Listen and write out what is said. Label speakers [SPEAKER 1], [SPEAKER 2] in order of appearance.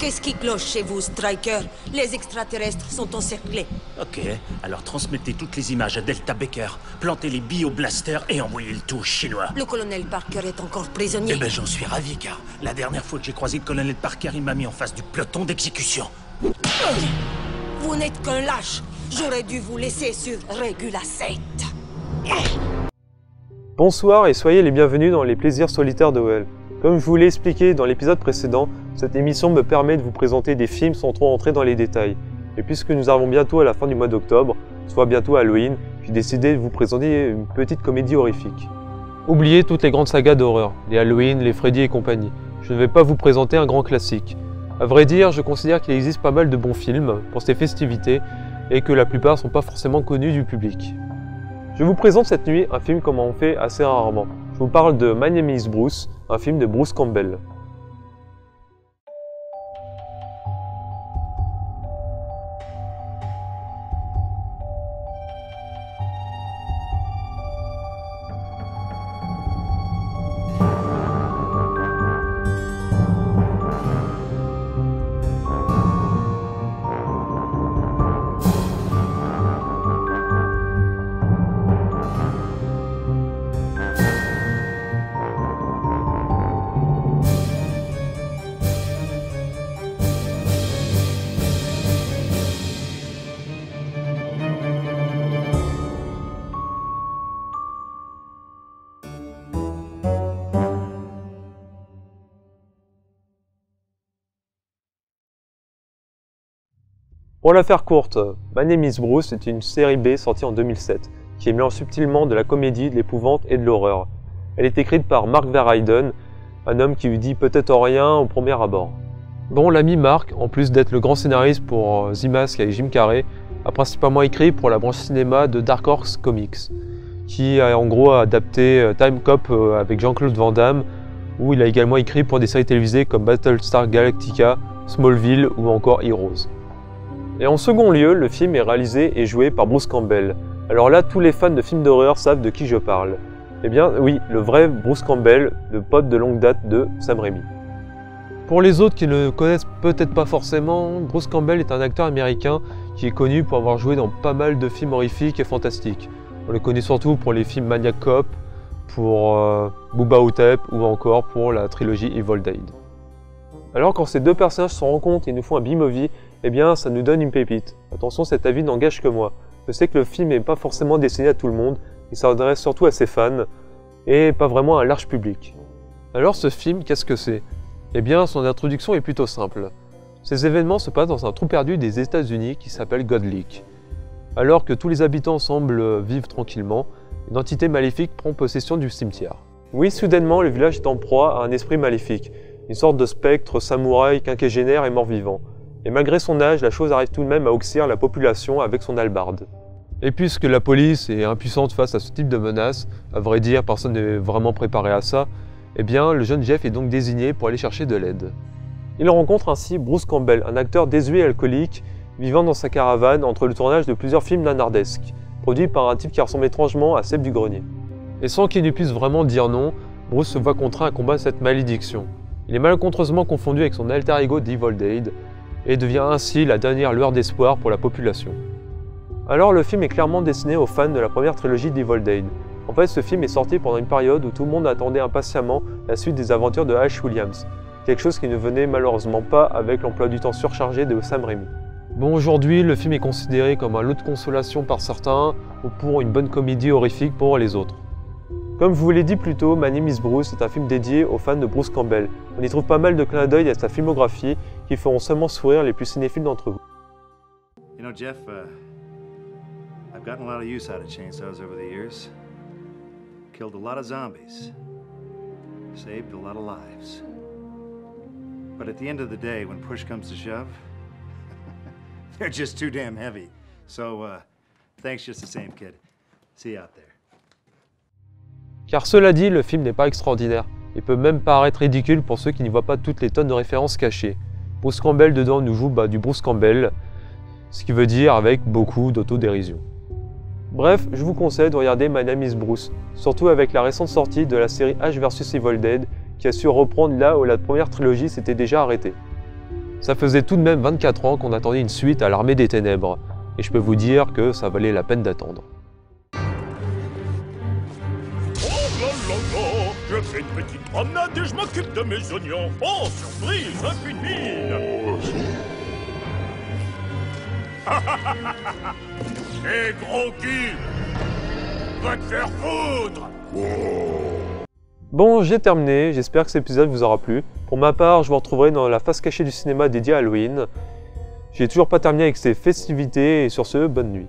[SPEAKER 1] Qu'est-ce qui cloche chez vous, Striker? Les extraterrestres sont encerclés.
[SPEAKER 2] Ok, alors transmettez toutes les images à Delta Baker, plantez les bioblasters et envoyez le tout aux Chinois.
[SPEAKER 1] Le colonel Parker est encore prisonnier.
[SPEAKER 2] Eh ben j'en suis ravi, car la dernière fois que j'ai croisé le colonel Parker, il m'a mis en face du peloton d'exécution.
[SPEAKER 1] Vous n'êtes qu'un lâche. J'aurais dû vous laisser sur Regula 7.
[SPEAKER 3] Bonsoir et soyez les bienvenus dans les plaisirs solitaires de OL. Comme je vous l'ai expliqué dans l'épisode précédent, cette émission me permet de vous présenter des films sans trop entrer dans les détails. Et puisque nous arrivons bientôt à la fin du mois d'octobre, soit bientôt Halloween, j'ai décidé de vous présenter une petite comédie horrifique. Oubliez toutes les grandes sagas d'horreur, les Halloween, les Freddy et compagnie. Je ne vais pas vous présenter un grand classique. À vrai dire, je considère qu'il existe pas mal de bons films pour ces festivités et que la plupart ne sont pas forcément connus du public. Je vous présente cette nuit un film comme on fait assez rarement. Je vous parle de My Name is Bruce, un film de Bruce Campbell. Pour la faire courte, My Name is Bruce est une série B sortie en 2007, qui mélange subtilement de la comédie, de l'épouvante et de l'horreur. Elle est écrite par Mark Verheiden, un homme qui lui dit peut-être rien au premier abord. Bon, l'ami Mark, en plus d'être le grand scénariste pour The Mask avec Jim Carrey, a principalement écrit pour la branche cinéma de Dark Horse Comics, qui a en gros adapté Time Cop avec Jean-Claude Van Damme, où il a également écrit pour des séries télévisées comme Battlestar Galactica, Smallville ou encore Heroes. Et en second lieu, le film est réalisé et joué par Bruce Campbell. Alors là, tous les fans de films d'horreur savent de qui je parle. Eh bien oui, le vrai Bruce Campbell, le pote de longue date de Sam Raimi. Pour les autres qui ne le connaissent peut-être pas forcément, Bruce Campbell est un acteur américain qui est connu pour avoir joué dans pas mal de films horrifiques et fantastiques. On le connaît surtout pour les films Maniac Cop, pour Bubba Ho-Tep ou encore pour la trilogie Evil Dead. Alors quand ces deux personnages se rencontrent et nous font un B-movie, eh bien ça nous donne une pépite. Attention, cet avis n'engage que moi. Je sais que le film n'est pas forcément destiné à tout le monde, il s'adresse surtout à ses fans, et pas vraiment à un large public. Alors ce film, qu'est-ce que c'est? Eh bien son introduction est plutôt simple. Ces événements se passent dans un trou perdu des États-Unis qui s'appelle God Lake. Alors que tous les habitants semblent vivre tranquillement, une entité maléfique prend possession du cimetière. Oui, soudainement, le village est en proie à un esprit maléfique, une sorte de spectre, samouraï, quinquagénaire et mort-vivant. Et malgré son âge, la chose arrive tout de même à oxyre la population avec son hallebarde. Et puisque la police est impuissante face à ce type de menace, à vrai dire personne n'est vraiment préparé à ça, eh bien le jeune Jeff est donc désigné pour aller chercher de l'aide. Il rencontre ainsi Bruce Campbell, un acteur désuet et alcoolique, vivant dans sa caravane entre le tournage de plusieurs films nanardesques, produits par un type qui ressemble étrangement à Seb du Grenier. Et sans qu'il ne puisse vraiment dire non, Bruce se voit contraint à combattre cette malédiction. Il est malencontreusement confondu avec son alter ego d'Evil Dead, et devient ainsi la dernière lueur d'espoir pour la population. Alors le film est clairement destiné aux fans de la première trilogie d'Evil Dead. En fait, ce film est sorti pendant une période où tout le monde attendait impatiemment la suite des aventures de Ash Williams, quelque chose qui ne venait malheureusement pas avec l'emploi du temps surchargé de Sam Raimi. Bon, aujourd'hui, le film est considéré comme un lot de consolation par certains, ou pour une bonne comédie horrifique pour les autres. Comme je vous l'ai dit plus tôt, My Name is Bruce est un film dédié aux fans de Bruce Campbell. On y trouve pas mal de clins d'œil à sa filmographie qui feront seulement sourire les plus cinéphiles d'entre vous.
[SPEAKER 4] You know, Jeff, I've gotten a lot of use out of chainsaws over the years. Killed a lot of zombies. Saved a lot of lives. But at the end of the day, when push comes to shove, they're just too damn heavy. So, thanks just the same, kid. See you out there.
[SPEAKER 3] Car cela dit, le film n'est pas extraordinaire, et peut même paraître ridicule pour ceux qui n'y voient pas toutes les tonnes de références cachées. Bruce Campbell dedans nous joue du Bruce Campbell, ce qui veut dire avec beaucoup d'autodérision. Bref, je vous conseille de regarder My Name is Bruce, surtout avec la récente sortie de la série Ash vs Evil Dead, qui a su reprendre là où la première trilogie s'était déjà arrêtée. Ça faisait tout de même 24 ans qu'on attendait une suite à l'Armée des Ténèbres, et je peux vous dire que ça valait la peine d'attendre.
[SPEAKER 2] Je fais une petite promenade et je m'occupe de mes oignons. Oh, surprise, un puits de mine. Hé, gros cul, va te faire foutre.
[SPEAKER 3] Bon, j'ai terminé, j'espère que cet épisode vous aura plu. Pour ma part, je vous retrouverai dans la face cachée du cinéma dédiée à Halloween. J'ai toujours pas terminé avec ces festivités, et sur ce, bonne nuit.